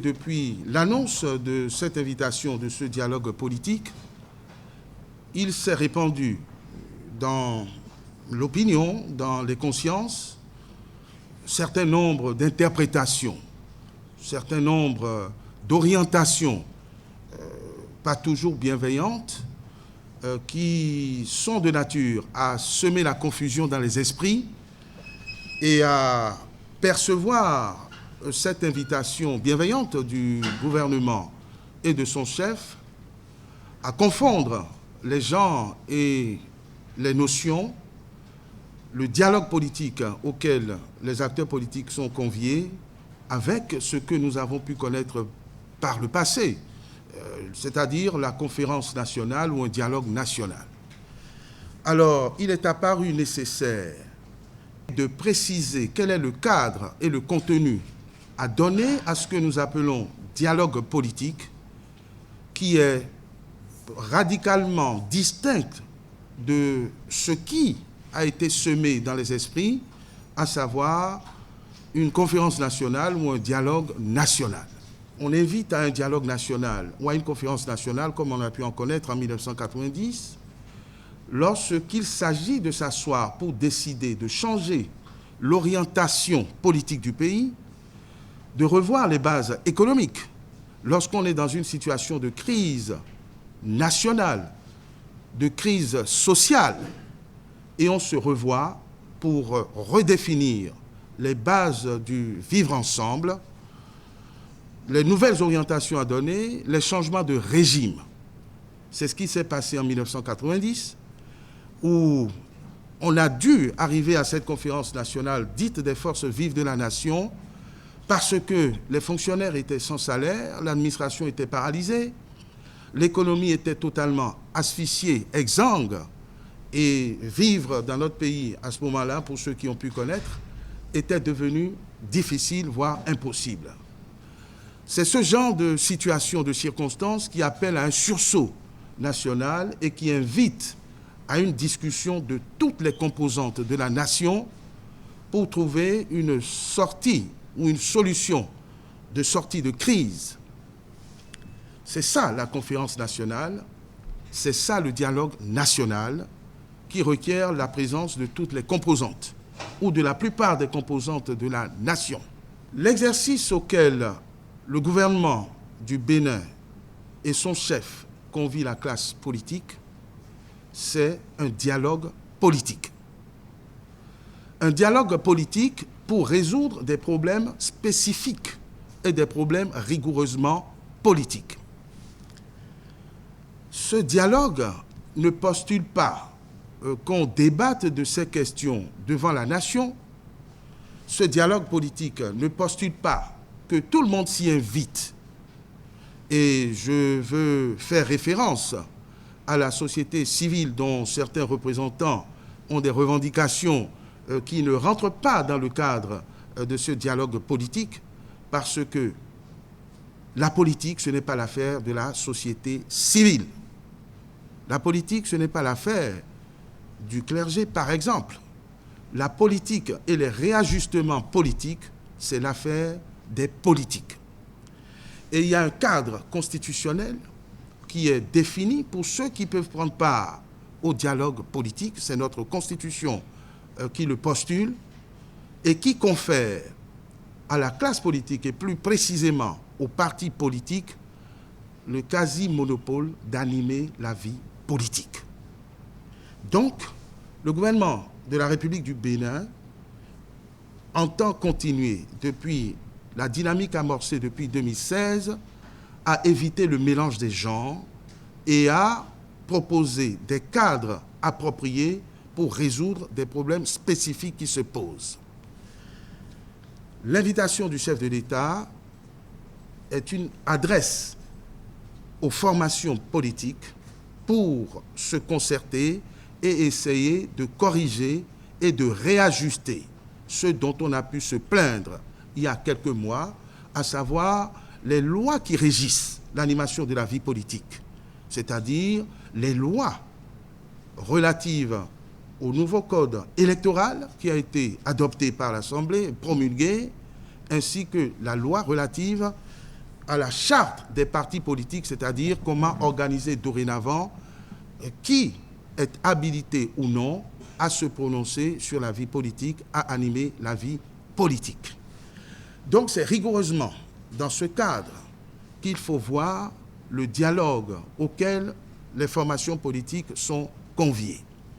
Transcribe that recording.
Depuis l'annonce de cette invitation, de ce dialogue politique, il s'est répandu dans l'opinion, dans les consciences, un certain nombre d'interprétations, un certain nombre d'orientations, pas toujours bienveillantes, qui sont de nature à semer la confusion dans les esprits et à percevoir cette invitation bienveillante du gouvernement et de son chef à confondre les gens et les notions, le dialogue politique auquel les acteurs politiques sont conviés avec ce que nous avons pu connaître par le passé, c'est-à-dire la conférence nationale ou un dialogue national. Alors, il est apparu nécessaire de préciser quel est le cadre et le contenu à donner à ce que nous appelons dialogue politique, qui est radicalement distinct de ce qui a été semé dans les esprits, à savoir une conférence nationale ou un dialogue national. On invite à un dialogue national ou à une conférence nationale, comme on a pu en connaître en 1990, lorsqu'il s'agit de s'asseoir pour décider de changer l'orientation politique du pays, de revoir les bases économiques, lorsqu'on est dans une situation de crise nationale, de crise sociale, et on se revoit pour redéfinir les bases du vivre ensemble, les nouvelles orientations à donner, les changements de régime. C'est ce qui s'est passé en 1990, où on a dû arriver à cette conférence nationale dite des forces vives de la nation, parce que les fonctionnaires étaient sans salaire, l'administration était paralysée, l'économie était totalement asphyxiée, exsangue, et vivre dans notre pays à ce moment-là, pour ceux qui ont pu connaître, était devenu difficile, voire impossible. C'est ce genre de situation, de circonstances qui appelle à un sursaut national et qui invite à une discussion de toutes les composantes de la nation pour trouver une sortie ou une solution de sortie de crise. C'est ça la conférence nationale, c'est ça le dialogue national qui requiert la présence de toutes les composantes ou de la plupart des composantes de la nation. L'exercice auquel le gouvernement du Bénin et son chef convient la classe politique, c'est un dialogue politique. Un dialogue politique pour résoudre des problèmes spécifiques et des problèmes rigoureusement politiques. Ce dialogue ne postule pas qu'on débatte de ces questions devant la nation. Ce dialogue politique ne postule pas que tout le monde s'y invite. Et je veux faire référence à la société civile dont certains représentants ont des revendications qui ne rentrent pas dans le cadre de ce dialogue politique, parce que la politique, ce n'est pas l'affaire de la société civile. La politique, ce n'est pas l'affaire du clergé, par exemple. La politique et les réajustements politiques, c'est l'affaire des politiques. Et il y a un cadre constitutionnel qui est défini pour ceux qui peuvent prendre part au dialogue politique. C'est notre Constitution qui le postule et qui confère à la classe politique et plus précisément aux partis politiques le quasi-monopole d'animer la vie politique. Donc, le gouvernement de la République du Bénin entend continuer depuis la dynamique amorcée depuis 2016 à éviter le mélange des genres et à proposer des cadres appropriés pour résoudre des problèmes spécifiques qui se posent. L'invitation du chef de l'État est une adresse aux formations politiques pour se concerter et essayer de corriger et de réajuster ce dont on a pu se plaindre il y a quelques mois, à savoir les lois qui régissent l'animation de la vie politique, c'est-à-dire les lois relatives au nouveau code électoral qui a été adopté par l'Assemblée, promulgué, ainsi que la loi relative à la charte des partis politiques, c'est-à-dire comment organiser dorénavant qui est habilité ou non à se prononcer sur la vie politique, à animer la vie politique. Donc c'est rigoureusement dans ce cadre qu'il faut voir le dialogue auquel les formations politiques sont conviées.